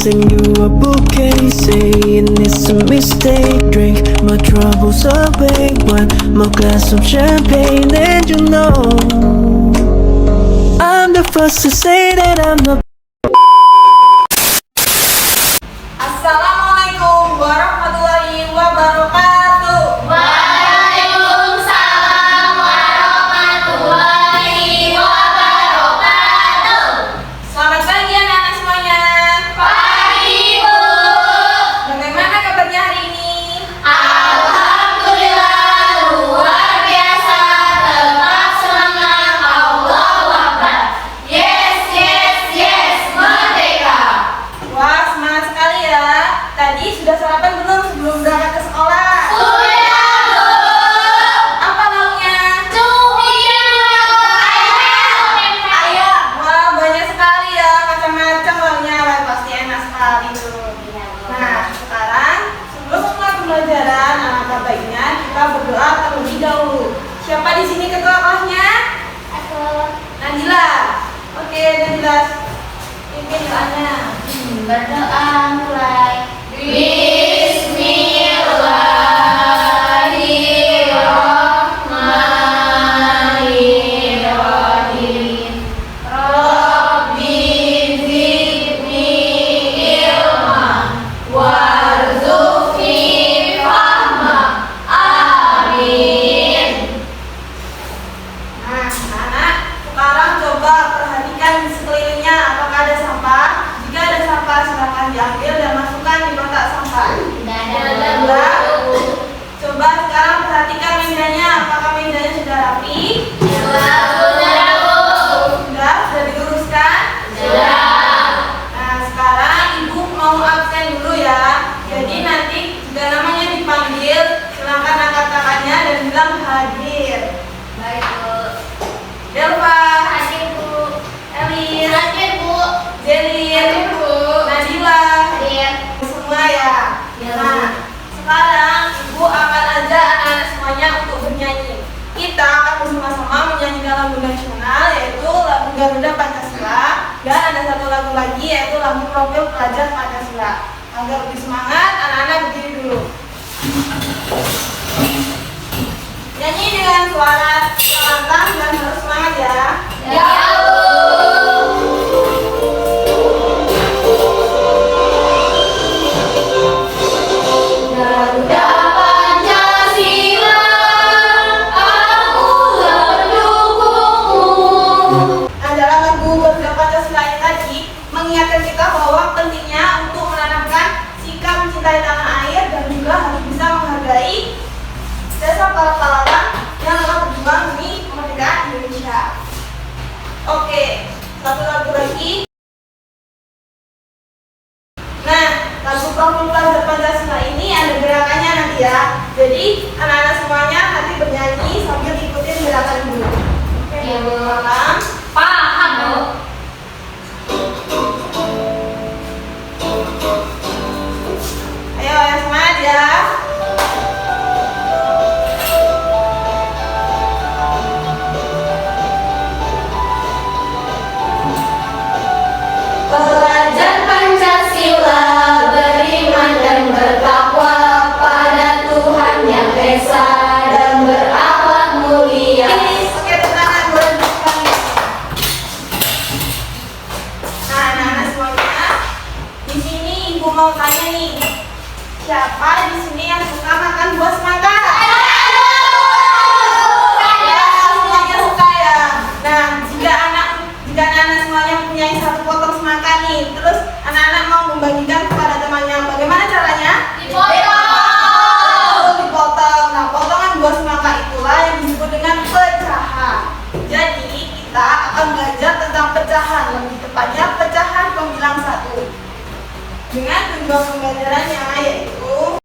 send you a bouquet, saying it's a mistake. Drink my troubles away, one more glass of champagne, and you know I'm the first to say that I'm not. Assalamualaikum warahmatullahi wabarakatuh. Waalaikumsalam warahmatullahi wabarakatuh. Selamat pagi anak-anak semuanya. Pagi, Bu. Bagaimana kabarnya hari ini? Alhamdulillah luar biasa. Tetap semangat. Allahu Akbar. Yes, yes, yes. Merdeka. Wah, semangat sekali ya. Tadi sudah sarapan belum sebelum berangkat ke sekolah? Sudah, Bu. Apa lauknya? Cumi ayam. Wah, banyak sekali ya, macam-macam lauknya. Wah, pasti enak sekali tuh. Nah, sekarang sebelum mulai pembelajaran, alangkah baiknya kita berdoa terlebih dahulu. Siapa di sini ketua kelasnya? Najila. Oke, Najila. Pimpin doanya. Berdoa mulai. Bismillahirrahmanirrahim. Rabbi zidni ilma warzuqni fahma. Amin. Nah, anak-anak, sekarang coba perhatikan di sekelilingnya apakah ada sampah. Jika ada sampah, silakan diambil dan masukkan di kotak sampah. Enggak. Coba sekarang perhatikan mejanya, apakah mejanya sudah rapi? Sudah diluruskan? Nah, sekarang ibu mau absen dulu ya. Jadi nanti jika namanya dipanggil, silakan angkat tangannya dan bilang hadir. Baik, Bu. Delva, Hadir, Bu. Elis, Hadir, Bu. Jelin, Hadir, Bu. Nadila, Hadir. semua ya. Ya, Nah, Bu. sekarang ibu akan ajak anak-anak semuanya untuk bernyanyi. Kita akan bersama-sama menyanyikan lagu nasional, yaitu lagu Garuda Pancasila, dan ada satu lagu lagi yaitu lagu Profil Pelajar Pancasila. Agar lebih semangat, anak-anak berdiri dulu. Nyanyi dengan suara lantang dan harus semangat ya. Ya, Bu. Garuda Pancasila, aku mendukungmu. Adalah lagu Garuda Pancasila yang tadi mengingatkan kita bahwa pentingnya untuk menanamkan sikap mencintai tanah air dan juga harus bisa menghargai jasa para pahlawan yang telah berjuang demi kemerdekaan Indonesia. Oke, satu lagu lagi. Nah, lagu Profil Pelajar Pancasila ini ada gerakannya nanti ya. Jadi anak-anak semuanya nanti bernyanyi sambil ikutin gerakan dulu. Oke, Ya, Bu. paham? Paham, Bu. Ayo, yang semangat ya. Pelajar Pancasila beriman dan bertakwa pada Tuhan Yang Esa dan berakhlak mulia. Oke, tenang, boleh duduk sekali. Nah, anak-anak semuanya, di sini ibu mau tanya nih, siapa di sini yang suka makan buah semangka? Ya, semuanya suka ya. Nah, jika anak-anak semuanya punya satu potong semangka nih, terus anak-anak mau membagikan kepada temannya, bagaimana caranya? Betul, dipotong. Nah, potongan buah semangka itulah yang disebut dengan pecahan. Jadi, kita akan belajar tentang pecahan, lebih tepatnya pecahan pembilang satu. Dengan tujuan pembelajarannya yaitu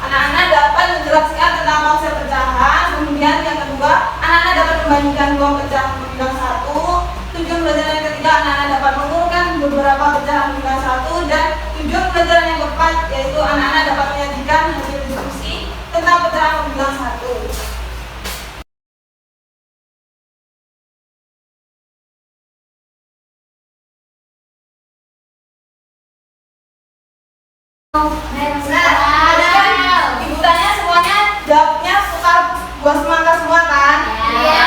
anak-anak dapat menjelaskan tentang konsep pecahan. Kemudian yang kedua, anak-anak dapat membandingkan dua pecahan pembilang satu. Tujuan pembelajaran yang ketiga, anak-anak dapat mengumpulkan beberapa pecahan pembilang satu. Dan tujuan pembelajaran yang keempat yaitu anak-anak dapat menyajikan hasil diskusi tentang pecahan pembilang satu. Nah, tadi kan ibu tanya semuanya jawabnya suka buah semangka semua kan? Iya.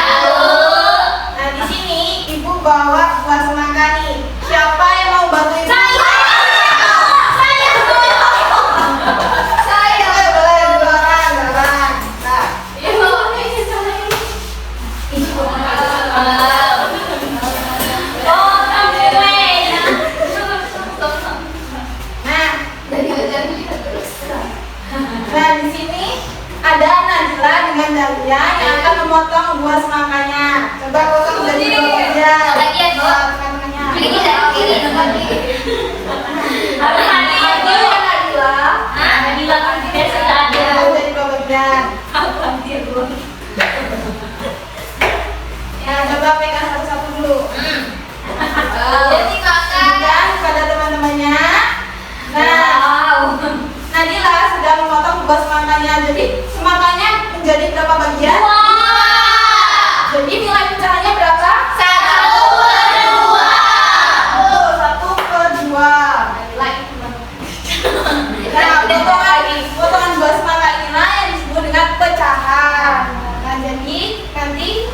Nah, di sini ibu bawa buah semangka nih. Siapa yang mau bantu ibu? Saya boleh dua orang. Nah, nah di sini ada Najla dengan Dahlia yang akan memotong buah semangkanya. Coba potong jadi dua bagian. Bagian, Bu. Buat tengah-tengahnya. Jadi dua bagian. Ya, coba pegang satu-satu dulu. Kemudian pada teman-temannya. Nah, Nadila sudah memotong buah semangkanya. Jadi semangkanya menjadi berapa bagian? Jadi nilai pecahannya berapa? Betul, 1/2. Nah, potongan buah semangka inilah yang disebut dengan pecahan. Nah, jadi nanti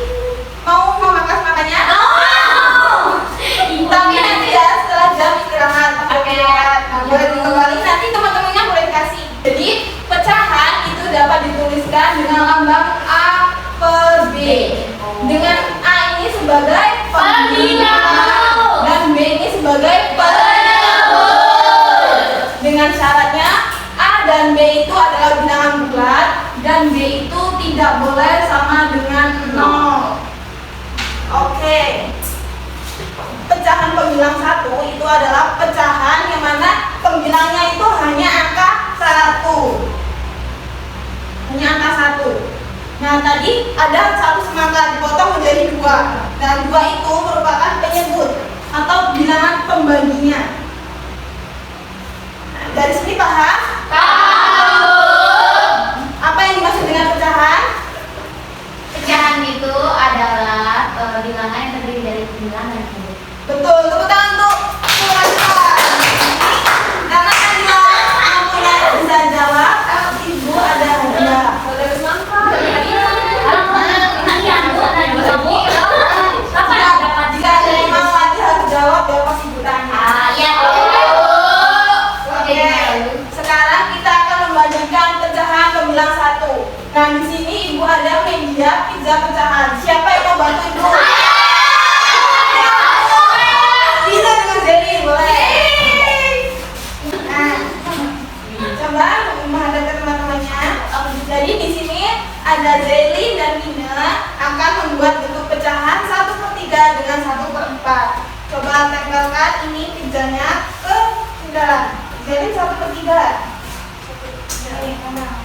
mau memakan semangkanya? Tapi nanti ya setelah jam istirahat. Oke. Nah, boleh dikembali nanti teman-temannya boleh kasih. Jadi pecahan itu dapat dituliskan dengan lambang A per B. Dengan A ini sebagai pembilang dan B ini sebagai penyebut. Dengan syaratnya A dan B itu adalah bilangan bulat dan B itu tidak boleh sama dengan 0. Oke. Pecahan pembilang 1 itu adalah pecahan yang mana pembilangnya itu hanya angka 1. Hanya angka 1. Nah, tadi ada satu semangka dipotong menjadi 2. Dan 2 itu merupakan penyebut atau bilangan pembaginya. Nah, dari sini paham? Apa yang dimaksud dengan pecahan? Pecahan itu adalah bilangan yang terdiri dari bilangan dan huruf. Betul, tepuk tangan untuk Surajwa. Karena Nadila mampunya bisa jawab, kalau ibu ada hadiah. Boleh semangka. Jika ada yang mau lagi harus jawab, ya pasti ibu tanya. Oke, sekarang kita akan membagikan pecahan pembilang 1. Nah, di sini ibu ada media pizza pecahan. Siapa yang mau bantu ibu? Bisa dengan Zeli, boleh. Nah, coba menghadap ke teman-temannya. Jadi di sini ada Zeli dan Nina akan membuat bentuk pecahan 1/3 dengan 1/4. Coba tempelkan ini pizzanya ke pindahan. Zeli 1/3. Ini mana?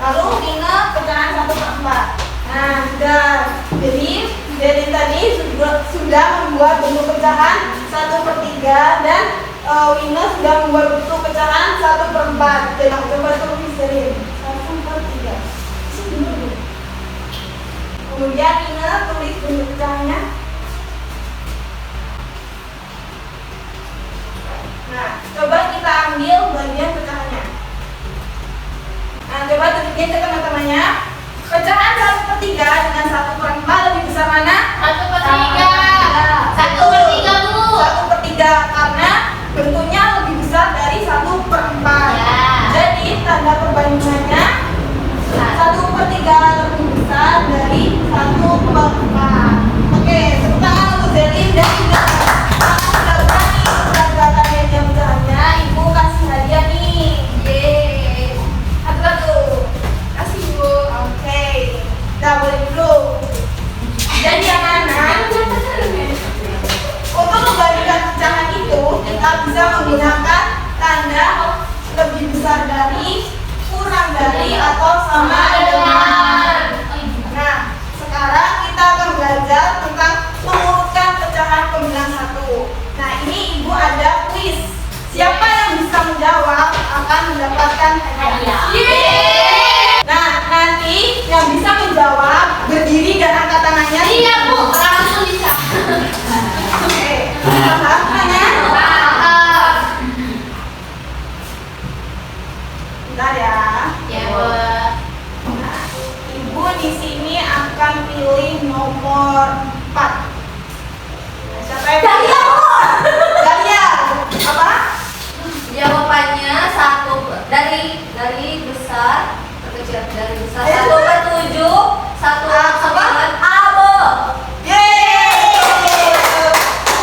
Lalu Nina pecahan 1/4. Nah, sudah. Jadi tadi sudah membuat bentuk pecahan 1/3 dan Wina sudah membuat bentuk pecahan 1/4. Jadi coba tulis dari 1/3. Kemudian Wina tulis bentuk pecahannya. Nah, coba kita ambil bagian pecahannya. Nah, coba tunjukin ke teman-temannya. Pecahan 1/3 dengan 1/4 lebih besar mana? 1/3. 1/3 karena bentuknya lebih besar dari 1/4. Ya. Jadi tanda perbandingannya 1/3 lebih besar dari 1/4. Oke, tepuk tangan untuk Zeli dan Ida. Sudah berani, sudah kelihatan media pecahannya. Ibu kasih hadiah nih. Yeay. Satu-satu. Kasih ibu. Oke. Kita boleh dulu. pilih nomor 4. Siapa yang pilih? Dalia. Apa? Jawabannya satu dari besar ke kecil, dari besar 1/7, 1/9. Abo. Yeay.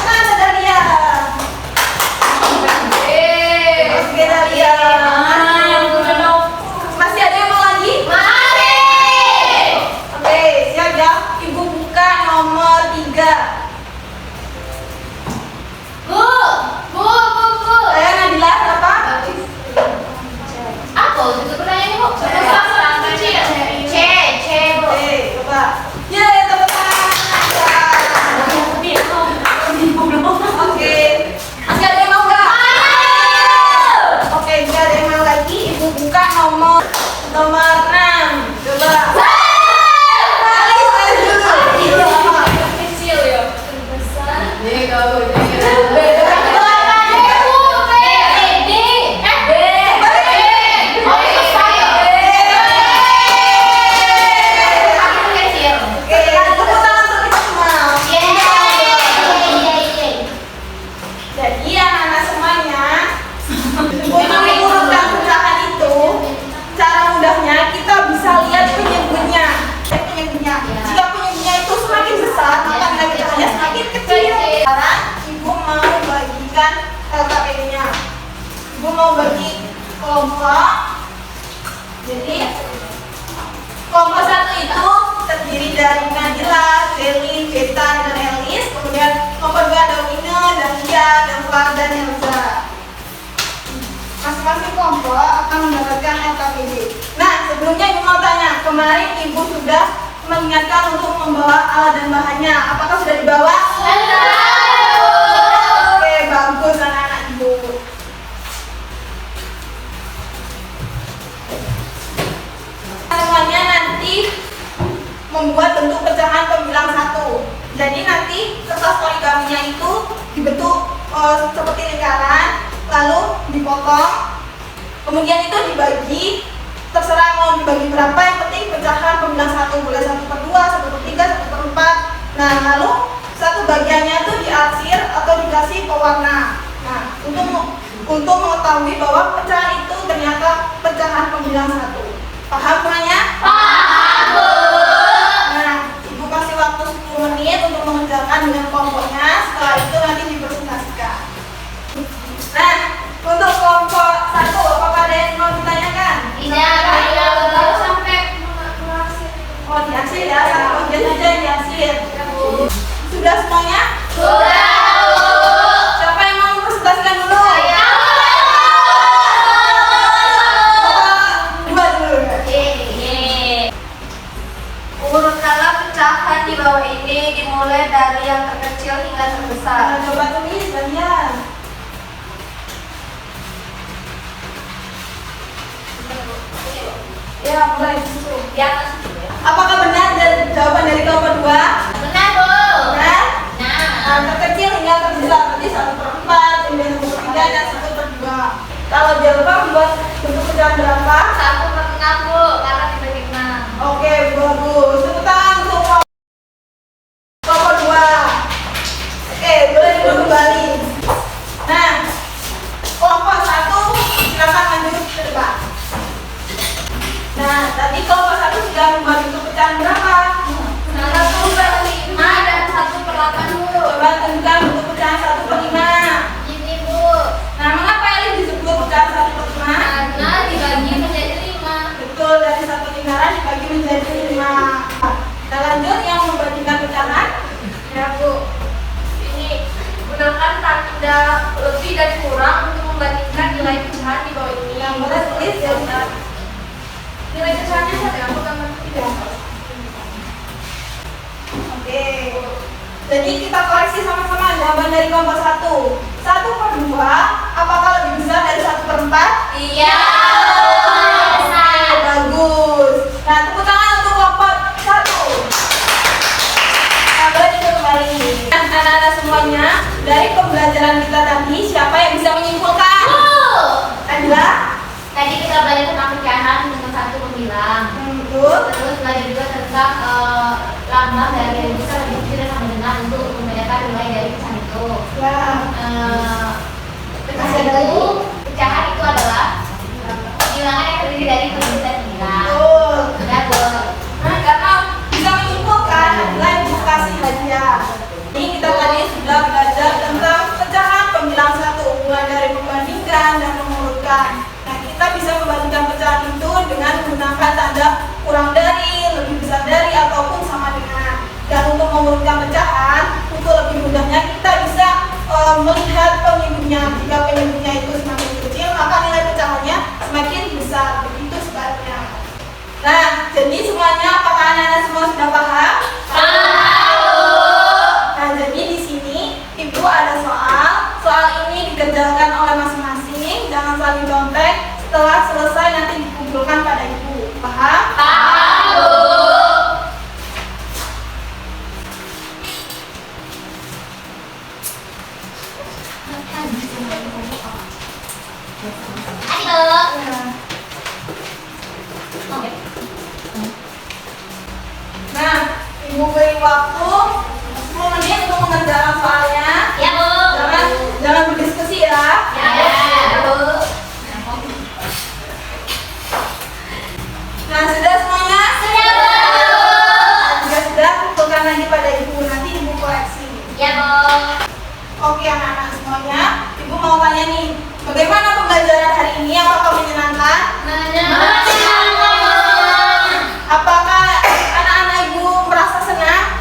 Mana ada Dalia? Oke Dalia. Masih ada yang mau lagi? Mari. Oke, siap ya. Ibu buka nomor 3. Bu. Saya Nadila, apa? Apa? Itu pertanyaannya bu. C, Bu. Oke, coba. Yeay, tepuk tangan. Oke. Masih ada yang mau nggak? Oke, jika ada yang mau lagi, ibu buka nomor 6. Coba. Alis dulu. Kecil ya. Besar. Oke, tepuk tangan untuk kita semua. Jadi anak-anak semuanya, untuk mengurutkan pecahan itu, cara mudahnya kita bisa lihat penyebutnya. Jika penyebutnya itu semakin besar, maka nilai pecahannya semakin kecil. Sekarang ibu mau bagikan LKPD-nya. Ibu mau bagi kelompok. Jadi kelompok 1 itu terdiri dari Nadila, Zelin, Betan, dan Elis. Kemudian kelompok 2 ada Wina, Dalia, Dava, dan Elza. Masing-masing kelompok akan mendapatkan LKPD. Nah, sebelumnya ibu mau tanya, kemarin ibu sudah mengingatkan untuk membawa alat dan bahannya. Apakah sudah dibawa? Oke, bagus anak-anak ibu. Semuanya nanti membuat bentuk pecahan pembilang 1. Jadi nanti kertas origaminya itu dibentuk seperti lingkaran, lalu dipotong, kemudian itu dibagi, terserah mau dibagi berapa, yang penting pecahan pembilang 1, boleh 1/2, 1/3, 1/4. Nah, lalu satu bagiannya itu diarsir atau dikasih pewarna. Nah, untuk mengetahui bahwa pecahan itu ternyata pecahan pembilang 1. Paham semuanya? Nah, ibu kasih waktu 10 menit untuk mengerjakan dengan kelompoknya. Setelah itu nanti dipresentasikan. Nah, untuk kelompok 1, apakah ada yang mau ditanyakan? Baru sampai Oh, diarsir ya, satu bagian saja yang diarsir. Sudah semuanya? Siapa yang mau mempresentasikan dulu? Dua dulu. Urutkanlah pecahan di bawah ini dimulai dari yang terkecil hingga terbesar. Coba tulis kalian. Ya, mulai di situ. Di atas. Apakah benar jawaban dari kelompok 2? Benar, Bu. Benar? Nah, Nah, terkecil hingga terbesar tadi 1/4, kemudian 1/3, dan 1/2. Kalau jawaban membuat bentuk pecahan berapa? 1/6, Bu, karena dibagi 6. Oke, bagus. Tepuk tangan untuk kelompok 2. Oke, boleh dulu kembali. Nah, kelompok 1 silakan lanjut ke depan. Nah, tadi kelompok 1 sudah membuat bentuk pecahan berapa? 1/5 dan 1/8, Bu. Coba tunjukkan bentuk pecahan 1/5. Ini, Bu. Nah, mengapa ini disebut pecahan 1/5? Karena dibagi menjadi 5. Betul, dari satu lingkaran dibagi menjadi 5. Kita lanjut yang membagikan pecahan. Ya, Bu. Ini gunakan tanda lebih dan kurang untuk membandingkan nilai pecahan di bawah ini. Yang boleh tulis ya. Nilai pecahannya ada aku gambar tidak. Oke. Jadi kita koreksi sama-sama jawaban dari kelompok 1. 1/2 apakah lebih besar dari 1/4? Iya. Bagus. Nah, tepuk tangan untuk kelompok 1. Nah, boleh duduk kembali. Anak-anak semuanya, dari pembelajaran kita tadi, siapa yang bisa menyimpulkan? Adalah? Tadi kita belajar tentang pecahan dengan 1 pembilang. Betul. Terus belajar juga tentang itu pecahan itu adalah bilangan yang terdiri dari 7 dan 9. Betul. Ya, Bu. Nah, karena bisa menyimpulkan adalah ibu kasih hadiah. Ini kita tadi sudah belajar tentang pecahan pembilang satu, mulai dari membandingkan dan mengurutkan. Nah, kita bisa membandingkan pecahan itu dengan menggunakan tanda kurang dari, lebih besar dari, ataupun sama dengan. Dan untuk mengurutkan pecahan, untuk lebih mudahnya kita bisa melihat penyebutnya. Jika penyebutnya itu semakin kecil, maka nilai pecahannya semakin besar. Begitu sebaliknya. Nah, jadi semuanya apakah anak-anak semua sudah paham? Nah, jadi di sini Ibu ada soal. Soal ini dikerjakan oleh masing-masing. Jangan saling contek. Setelah selesai nanti dikumpulkan pada Ibu. Paham? Nah, Ibu beri waktu 10 menit untuk mengerjakan soalnya. Ya, Bu. Jangan berdiskusi ya. Ya, Bu. Nah, sudah semuanya? Sudah, Bu. Jika sudah, kumpulkan lagi pada Ibu. Nanti Ibu koreksi. Ya, Bu. Oke anak-anak semuanya, Ibu mau tanya nih, bagaimana pembelajaran hari ini? Apakah menyenangkan? Apakah anak-anak Ibu merasa senang?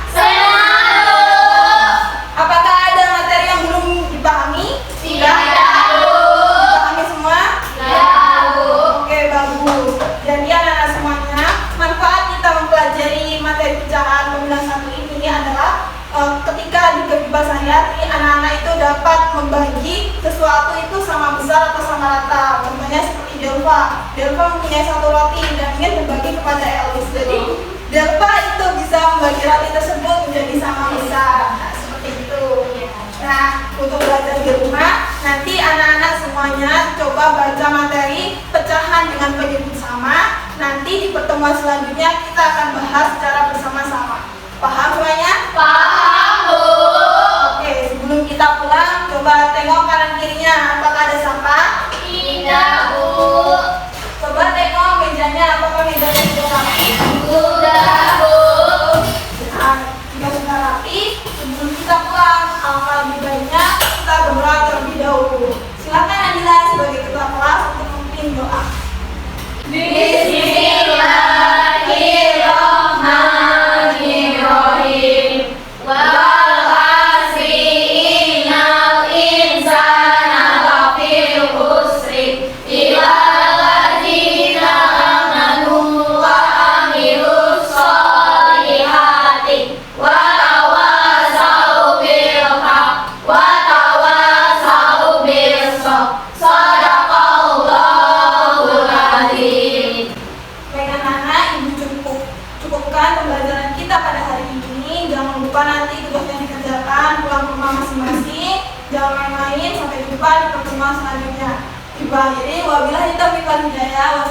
Apakah ada materi yang belum dipahami? Dipahami semua? Oke, bagus. Jadi anak-anak semuanya, manfaat kita mempelajari materi pecahan pembilang satu ini adalah ketika di kehidupan sehari-hari anak-anak itu dapat membagi sesuatu itu sama besar atau sama rata. Contohnya seperti Delva mempunyai satu roti dan ingin berbagi kepada Elis. Jadi Delva itu bisa membagi roti tersebut menjadi sama besar. Nah, seperti itu. Nah, untuk belajar di rumah, nanti anak-anak semuanya coba baca materi pecahan dengan penyebut sama. Nanti di pertemuan selanjutnya kita akan bahas secara bersama-sama. Paham semuanya? Oke, sebelum kita pulang, coba tengok kanan kirinya. Apakah ada sampah? Coba tengok mejanya. Apakah mejanya sudah rapi? Nah, jika sudah rapi, sebelum kita pulang, alangkah lebih baiknya kita berdoa terlebih dahulu. Silakan Adila sebagai ketua kelas untuk memimpin doa. Baik anak-anak, Ibu cukupkan pembelajaran kita pada hari ini. Jangan lupa nanti tugasnya dikerjakan, pulang ke rumah masing-masing. Jangan main-main, sampai jumpa di pertemuan selanjutnya. Ibu akhiri, wabillahi taufiq wal hidayah.